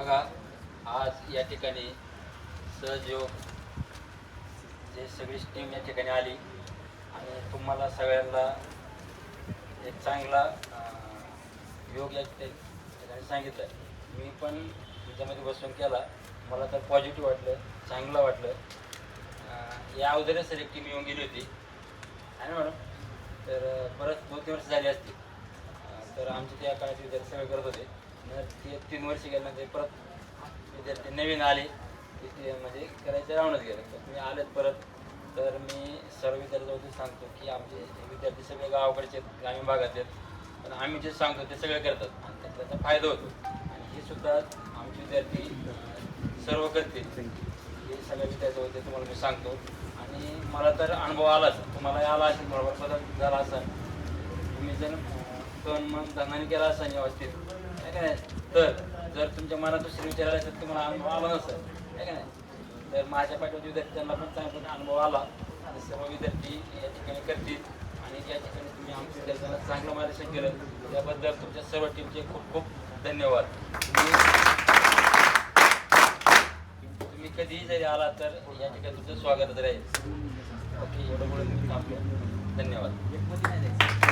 बघा, आज या ठिकाणी सहजयोग जे सगळी टीम या ठिकाणी आली आणि तुम्हाला सगळ्यांना एक चांगला योग या ठिकाणी सांगितलं. मी पण त्याच्यामध्ये बसून केला. मला तर पॉझिटिव्ह वाटलं, चांगलं वाटलं. या अगोदरच सर एक टीम येऊन गेली होती आणि मॅडम तर परत 2-3 वर्ष झाली असती. तर आमचे त्या काळात विद्यार्थी सगळे करत होते. नंतर ते 3 वर्ष गेल्यानंतर परत विद्यार्थी नवीन आले ते म्हणजे करायचं राहूनच गेलं. तर तुम्ही आलेत परत, तर मी सर्व विद्यार्थ्यांना सांगतो की आमचे विद्यार्थी सगळे गावाकडचे ग्रामीण भागात आहेत, पण आम्ही जे सांगतो ते सगळे करतात आणि त्याचा फायदा होतो. आणि हे सुद्धा आमचे विद्यार्थी सर्व करतील. हे सगळे विद्यार्थी होते तुम्हाला मी सांगतो. आणि मला तर अनुभव आलाच, तुम्हाला आला असेल, बरोबर बदल झाला असेल. तुम्ही जर तन मन धनाने केला असेल व्यवस्थित, आहे का नाही, तर जर तुमच्या मनात दुसरे विचार आले तर तुम्हाला अनुभव आला नसेल, आहे का नाही. तर माझ्या पाठीवर विद्यार्थ्यांना पण चांगला अनुभव आला आणि सर्व विद्यार्थी या ठिकाणी करतील. आणि या ठिकाणी तुम्ही आमच्या विद्यार्थ्यांना चांगलं मार्गदर्शन केलं त्याबद्दल तुमच्या सर्व टीमचे खूप खूप धन्यवाद. तुम्ही कधीही जरी आला तर या ठिकाणी तुमचं स्वागतच राहील. ओके, एवढं बोलून मी थांबलो. धन्यवाद.